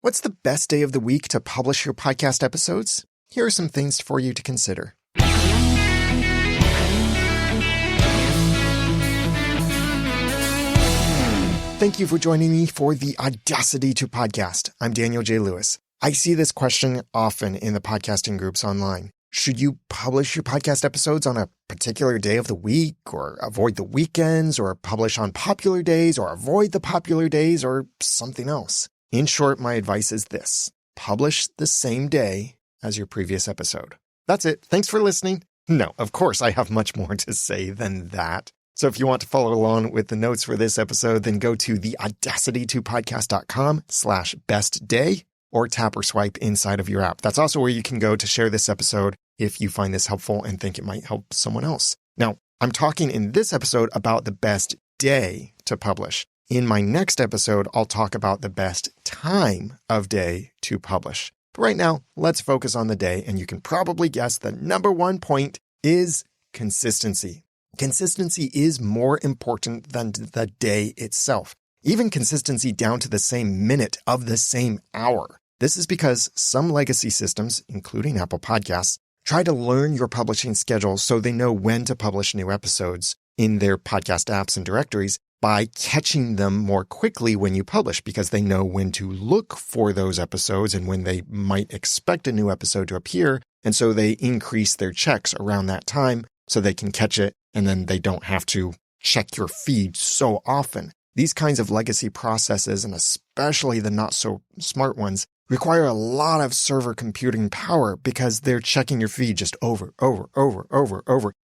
What's the best day of the week to publish your podcast episodes? Here are some things for you to consider. Thank you for joining me for the Audacity to podcast. I'm Daniel J. Lewis. I see this question often in the podcasting groups online. Should you publish your podcast episodes on a particular day of the week, or avoid the weekends, or publish on popular days, or avoid the popular days, or something else? In short, my advice is this: publish the same day as your previous episode. That's it. Thanks for listening. No, of course, I have much more to say than that. So if you want to follow along with the notes for this episode, then go to the audacity2podcast.com/bestday or tap or swipe inside of your app. That's also where you can go to share this episode if you find this helpful and think it might help someone else. Now, I'm talking in this episode about the best day to publish. In my next episode, I'll talk about the best time of day to publish. But right now, let's focus on the day, and you can probably guess the number one point is consistency. Consistency is more important than the day itself. Even consistency down to the same minute of the same hour. This is because some legacy systems, including Apple Podcasts, try to learn your publishing schedule so they know when to publish new episodes in their podcast apps and directories by catching them more quickly when you publish, because they know when to look for those episodes and when they might expect a new episode to appear. And so they increase their checks around that time so they can catch it, and then they don't have to check your feed so often. These kinds of legacy processes, and especially the not so smart ones, require a lot of server computing power because they're checking your feed just over.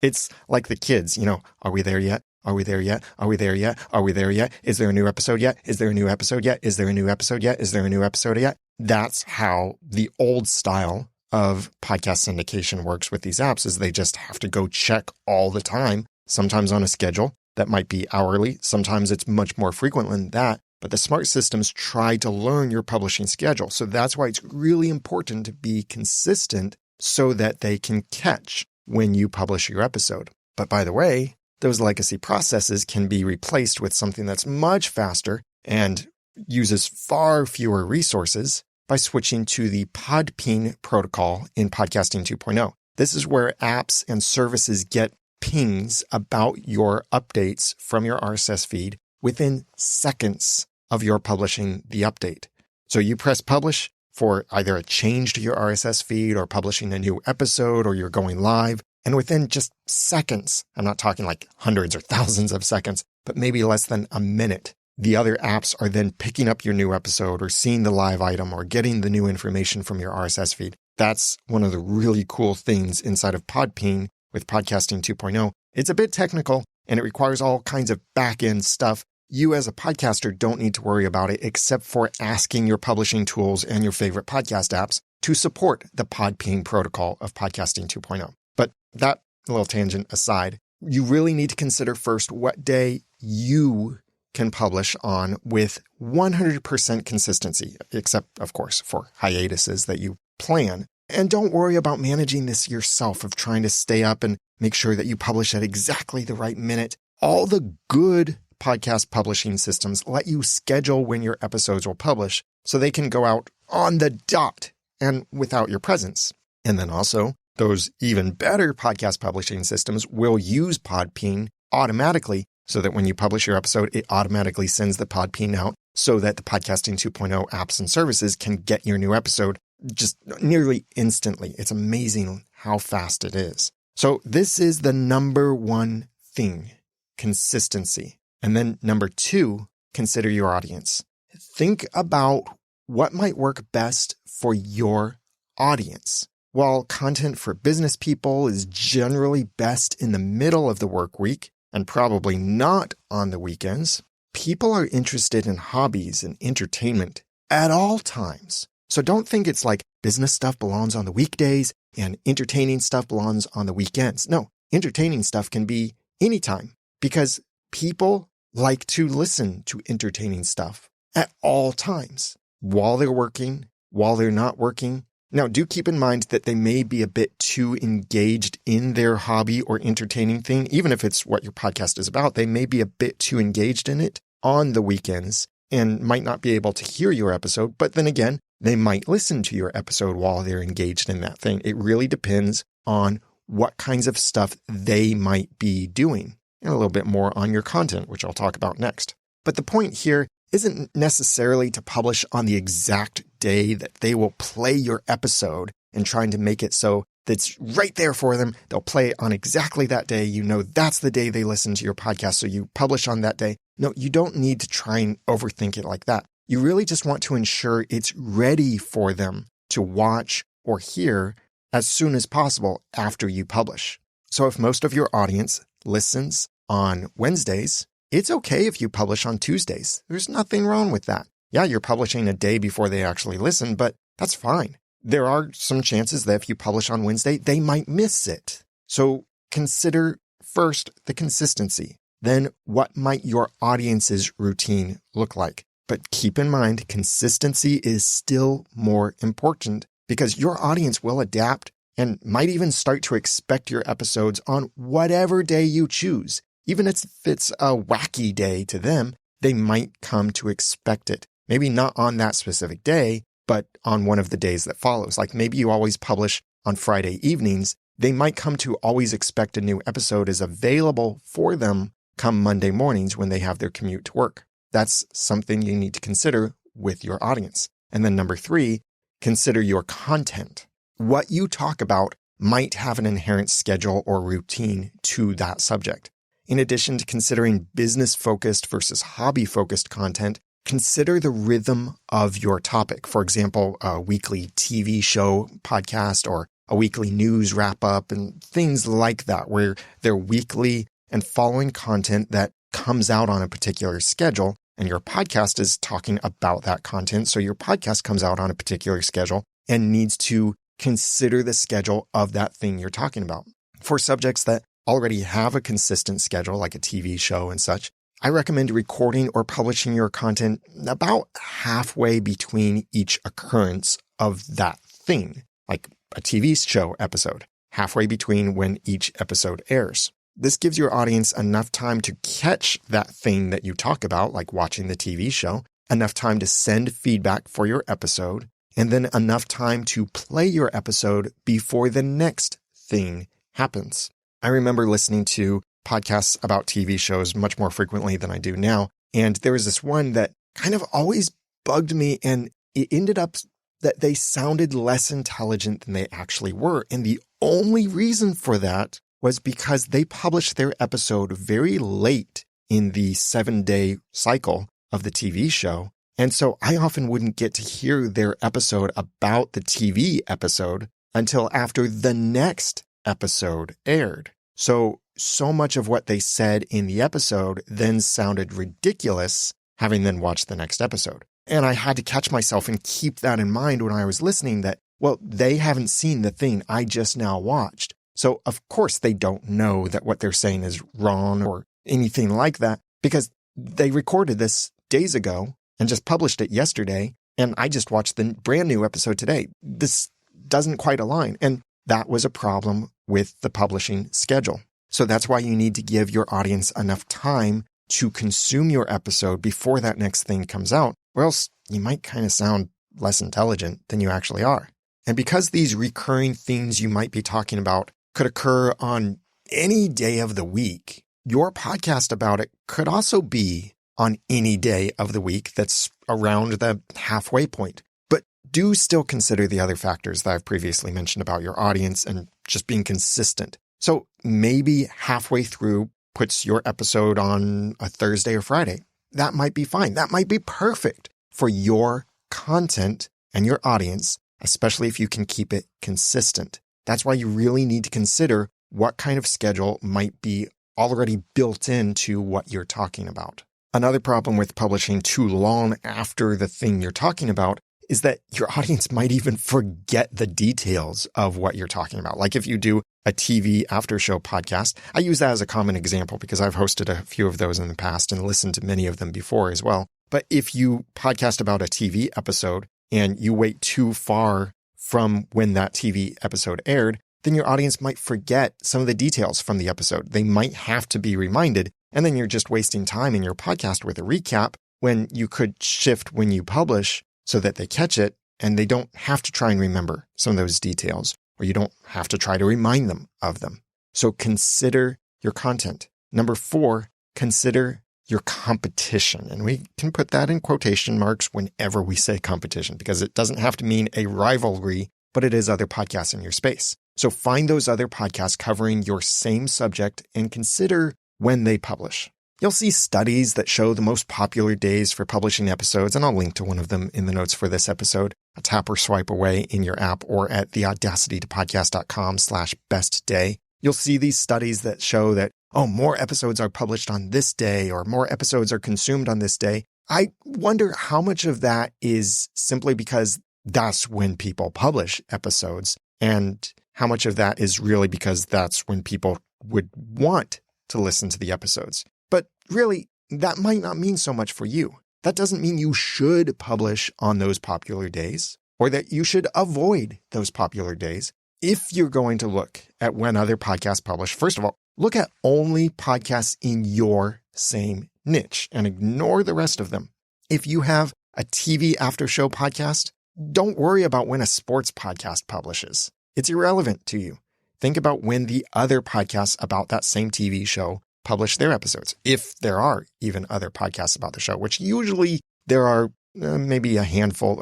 It's like the kids, are we there yet? Are we there yet? Are we there yet? Are we there yet? Is there a new episode yet? Is there a new episode yet? Is there a new episode yet? Is there a new episode yet? That's how the old style of podcast syndication works with these apps, is they just have to go check all the time, sometimes on a schedule that might be hourly. Sometimes it's much more frequent than that. But the smart systems try to learn your publishing schedule. So that's why it's really important to be consistent so that they can catch when you publish your episode. But by the way, those legacy processes can be replaced with something that's much faster and uses far fewer resources by switching to the Podping protocol in Podcasting 2.0. This is where apps and services get pings about your updates from your RSS feed within seconds of your publishing the update. So you press publish for either a change to your RSS feed or publishing a new episode, or you're going live, and within just seconds, I'm not talking like hundreds or thousands of seconds, but maybe less than a minute, the other apps are then picking up your new episode or seeing the live item or getting the new information from your RSS feed. That's one of the really cool things inside of Podping with Podcasting 2.0. It's a bit technical and it requires all kinds of back-end stuff. You as a podcaster don't need to worry about it, except for asking your publishing tools and your favorite podcast apps to support the Podping protocol of Podcasting 2.0. But that little tangent aside, you really need to consider first what day you can publish on with 100% consistency, except, of course, for hiatuses that you plan. And don't worry about managing this yourself, of trying to stay up and make sure that you publish at exactly the right minute. All the good podcast publishing systems let you schedule when your episodes will publish so they can go out on the dot and without your presence. And then also, those even better podcast publishing systems will use Podping automatically so that when you publish your episode, it automatically sends the Podping out so that the Podcasting 2.0 apps and services can get your new episode just nearly instantly. It's amazing how fast it is. So this is the number one thing, consistency. And then number two, consider your audience. Think about what might work best for your audience. While content for business people is generally best in the middle of the work week and probably not on the weekends, people are interested in hobbies and entertainment at all times. So don't think it's like business stuff belongs on the weekdays and entertaining stuff belongs on the weekends. No, entertaining stuff can be anytime because people like to listen to entertaining stuff at all times, while they're working, while they're not working. Now, do keep in mind that they may be a bit too engaged in their hobby or entertaining thing, even if it's what your podcast is about. They may be a bit too engaged in it on the weekends, and might not be able to hear your episode, but then again, they might listen to your episode while they're engaged in that thing. It really depends on what kinds of stuff they might be doing, and a little bit more on your content, which I'll talk about next. But the point here isn't necessarily to publish on the exact day that they will play your episode and trying to make it so that's right there for them. They'll play it on exactly that day. You know that's the day they listen to your podcast, so you publish on that day. No, you don't need to try and overthink it like that. You really just want to ensure it's ready for them to watch or hear as soon as possible after you publish. So if most of your audience listens on Wednesdays, it's okay if you publish on Tuesdays. There's nothing wrong with that. Yeah, you're publishing a day before they actually listen, but that's fine. There are some chances that if you publish on Wednesday, they might miss it. So consider first the consistency. Then what might your audience's routine look like? But keep in mind, consistency is still more important because your audience will adapt and might even start to expect your episodes on whatever day you choose. Even if it's a wacky day to them, they might come to expect it. Maybe not on that specific day, but on one of the days that follows. Like maybe you always publish on Friday evenings. They might come to always expect a new episode is available for them come Monday mornings when they have their commute to work. That's something you need to consider with your audience. And then number 3, consider your content. What you talk about might have an inherent schedule or routine to that subject. In addition to considering business-focused versus hobby-focused content, consider the rhythm of your topic. For example, a weekly TV show podcast or a weekly news wrap-up and things like that, where they're weekly and following content that comes out on a particular schedule. And your podcast is talking about that content. So your podcast comes out on a particular schedule and needs to consider the schedule of that thing you're talking about. For subjects that already have a consistent schedule, like a TV show and such, I recommend recording or publishing your content about halfway between each occurrence of that thing, like a TV show episode, halfway between when each episode airs. This gives your audience enough time to catch that thing that you talk about, like watching the TV show, enough time to send feedback for your episode, and then enough time to play your episode before the next thing happens. I remember listening to podcasts about TV shows much more frequently than I do now, and there was this one that kind of always bugged me, and it ended up that they sounded less intelligent than they actually were. And the only reason for that was because they published their episode very late in the 7-day cycle of the TV show. And so I often wouldn't get to hear their episode about the TV episode until after the next episode aired. So much of what they said in the episode then sounded ridiculous, having then watched the next episode. And I had to catch myself and keep that in mind when I was listening that, well, they haven't seen the thing I just now watched. So of course they don't know that what they're saying is wrong or anything like that because they recorded this days ago and just published it yesterday. And I just watched the brand new episode today. This doesn't quite align. And that was a problem with the publishing schedule. So that's why you need to give your audience enough time to consume your episode before that next thing comes out, or else you might kind of sound less intelligent than you actually are. And because these recurring themes you might be talking about could occur on any day of the week, your podcast about it could also be on any day of the week that's around the halfway point. But do still consider the other factors that I've previously mentioned about your audience and just being consistent. So maybe halfway through puts your episode on a Thursday or Friday. That might be fine. That might be perfect for your content and your audience, especially if you can keep it consistent. That's why you really need to consider what kind of schedule might be already built into what you're talking about. Another problem with publishing too long after the thing you're talking about is that your audience might even forget the details of what you're talking about. Like if you do a TV after show podcast, I use that as a common example because I've hosted a few of those in the past and listened to many of them before as well. But if you podcast about a TV episode and you wait too far from when that TV episode aired, then your audience might forget some of the details from the episode. They might have to be reminded, and then you're just wasting time in your podcast with a recap when you could shift when you publish so that they catch it and they don't have to try and remember some of those details, or you don't have to try to remind them of them. So consider your content. Number 4, consider your competition. And we can put that in quotation marks whenever we say competition, because it doesn't have to mean a rivalry, but it is other podcasts in your space. So find those other podcasts covering your same subject and consider when they publish. You'll see studies that show the most popular days for publishing episodes, and I'll link to one of them in the notes for this episode. A tap or swipe away in your app or at theaudacitytopodcast.com/bestday. You'll see these studies that show that, more episodes are published on this day or more episodes are consumed on this day. I wonder how much of that is simply because that's when people publish episodes, and how much of that is really because that's when people would want to listen to the episodes. But really, that might not mean so much for you. That doesn't mean you should publish on those popular days or that you should avoid those popular days. If you're going to look at when other podcasts publish, first of all, look at only podcasts in your same niche and ignore the rest of them. If you have a TV after show podcast, don't worry about when a sports podcast publishes. It's irrelevant to you. Think about when the other podcasts about that same TV show publish their episodes, if there are even other podcasts about the show, which usually there are maybe a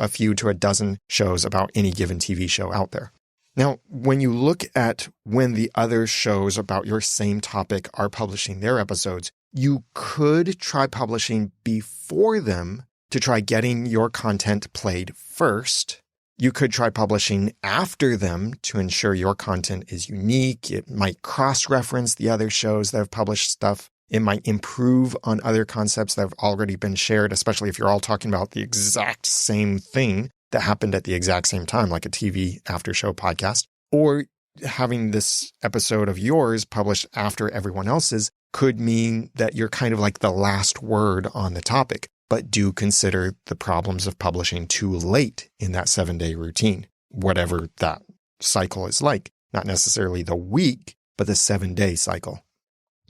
few to a dozen shows about any given TV show out there. Now, when you look at when the other shows about your same topic are publishing their episodes, you could try publishing before them to try getting your content played first. You could try publishing after them to ensure your content is unique. It might cross-reference the other shows that have published stuff. It might improve on other concepts that have already been shared, especially if you're all talking about the exact same thing that happened at the exact same time, like a TV after show podcast. Or having this episode of yours published after everyone else's could mean that you're kind of like the last word on the topic. But do consider the problems of publishing too late in that 7-day routine, whatever that cycle is like. Not necessarily the week, but the 7-day cycle.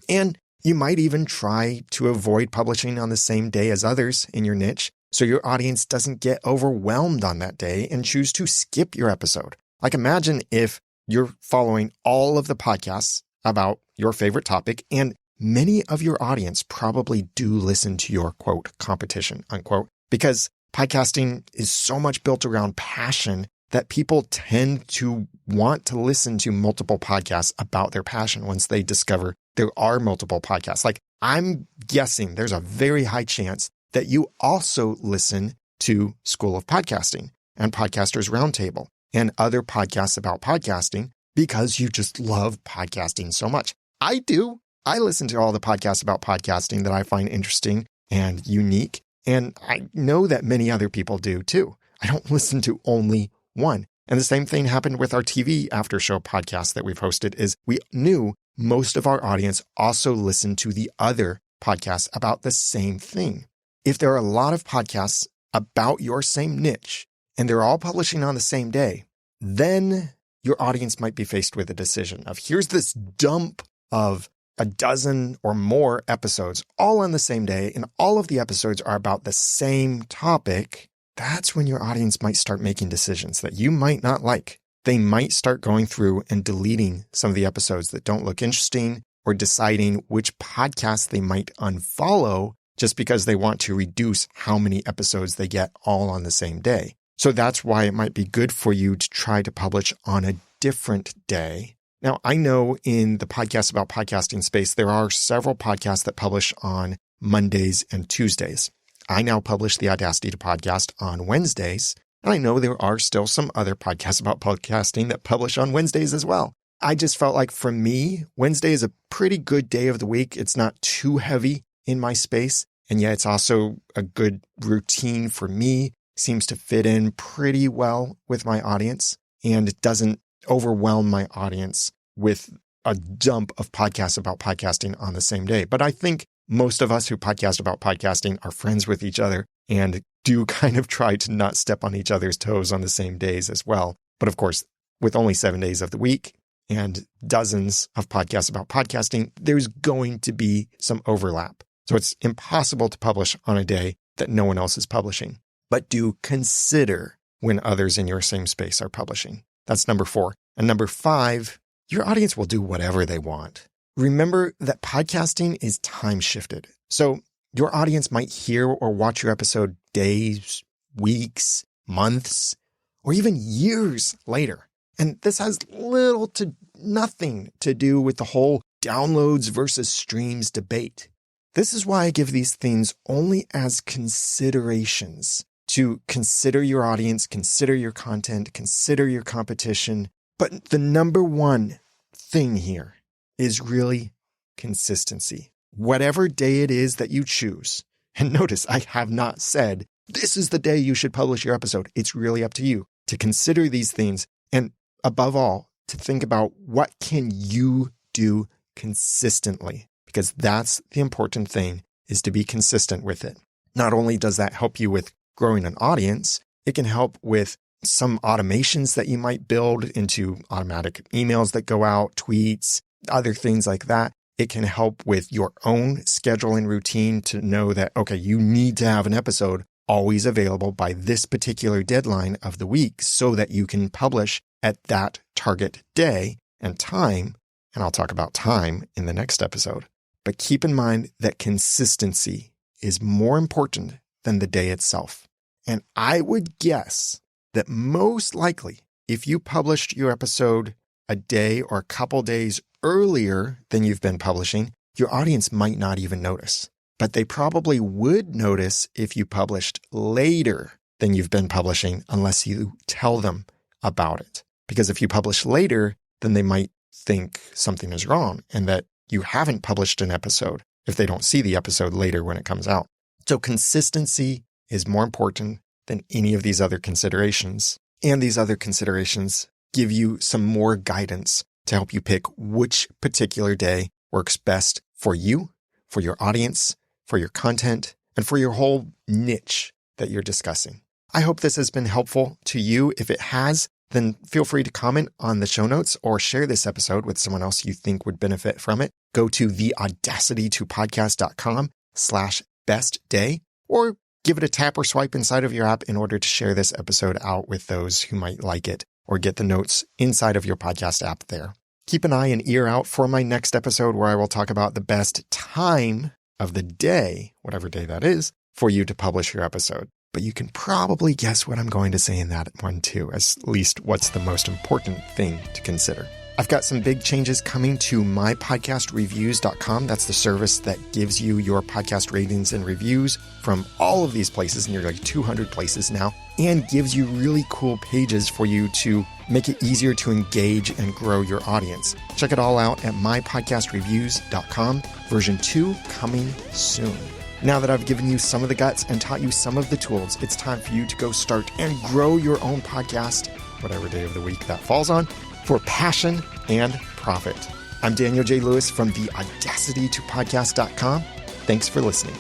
And you might even try to avoid publishing on the same day as others in your niche, so your audience doesn't get overwhelmed on that day and choose to skip your episode. Like, imagine if you're following all of the podcasts about your favorite topic, and many of your audience probably do listen to your, quote, competition, unquote, because podcasting is so much built around passion that people tend to want to listen to multiple podcasts about their passion once they discover there are multiple podcasts. Like, I'm guessing there's a very high chance that you also listen to School of Podcasting and Podcasters Roundtable and other podcasts about podcasting because you just love podcasting so much. I do. I listen to all the podcasts about podcasting that I find interesting and unique, and I know that many other people do too. I don't listen to only one. And the same thing happened with our TV after show podcast that we've hosted, is we knew most of our audience also listened to the other podcasts about the same thing. If there are a lot of podcasts about your same niche and they're all publishing on the same day, then your audience might be faced with a decision of, here's this dump of a dozen or more episodes all on the same day, and all of the episodes are about the same topic. That's when your audience might start making decisions that you might not like. They might start going through and deleting some of the episodes that don't look interesting, or deciding which podcasts they might unfollow just because they want to reduce how many episodes they get all on the same day. So that's why it might be good for you to try to publish on a different day. Now, I know in the podcast about podcasting space, there are several podcasts that publish on Mondays and Tuesdays. I now publish the Audacity to Podcast on Wednesdays, and I know there are still some other podcasts about podcasting that publish on Wednesdays as well. I just felt like, for me, Wednesday is a pretty good day of the week. It's not too heavy in my space, and yet it's also a good routine for me. Seems to fit in pretty well with my audience, and it doesn't overwhelm my audience with a dump of podcasts about podcasting on the same day. But I think most of us who podcast about podcasting are friends with each other and do kind of try to not step on each other's toes on the same days as well. But of course, with only 7 days of the week and dozens of podcasts about podcasting, there's going to be some overlap. So it's impossible to publish on a day that no one else is publishing, but do consider when others in your same space are publishing. That's number 4. And number 5, your audience will do whatever they want. Remember that podcasting is time shifted. So your audience might hear or watch your episode days, weeks, months, or even years later. And this has little to nothing to do with the whole downloads versus streams debate. This is why I give these things only as considerations to consider your audience, consider your content, consider your competition. But the number one thing here is really consistency. Whatever day it is that you choose, and notice I have not said, this is the day you should publish your episode. It's really up to you to consider these things. And above all, to think about what can you do consistently, because that's the important thing, is to be consistent with it. Not only does that help you with growing an audience, it can help with some automations that you might build into automatic emails that go out, tweets, other things like that. It can help with your own schedule and routine to know that, okay, you need to have an episode always available by this particular deadline of the week so that you can publish at that target day and time. And I'll talk about time in the next episode. But keep in mind that consistency is more important than the day itself. And I would guess that most likely, if you published your episode a day or a couple days earlier than you've been publishing, your audience might not even notice. But they probably would notice if you published later than you've been publishing unless you tell them about it. Because if you publish later, then they might think something is wrong and that you haven't published an episode if they don't see the episode later when it comes out. So consistency is more important than any of these other considerations. And these other considerations give you some more guidance to help you pick which particular day works best for you, for your audience, for your content, and for your whole niche that you're discussing. I hope this has been helpful to you. If it has, then feel free to comment on the show notes or share this episode with someone else you think would benefit from it. Go to theaudacitytopodcast.com/bestday or give it a tap or swipe inside of your app in order to share this episode out with those who might like it or get the notes inside of your podcast app there. Keep an eye and ear out for my next episode where I will talk about the best time of the day, whatever day that is, for you to publish your episode. But you can probably guess what I'm going to say in that one too, at least what's the most important thing to consider. I've got some big changes coming to mypodcastreviews.com. That's the service that gives you your podcast ratings and reviews from all of these places, nearly 200 places now, and gives you really cool pages for you to make it easier to engage and grow your audience. Check it all out at mypodcastreviews.com. Version 2 coming soon. Now that I've given you some of the guts and taught you some of the tools, it's time for you to go start and grow your own podcast, whatever day of the week that falls on, for passion and profit. I'm Daniel J. Lewis from theaudacitytopodcast.com. Thanks for listening.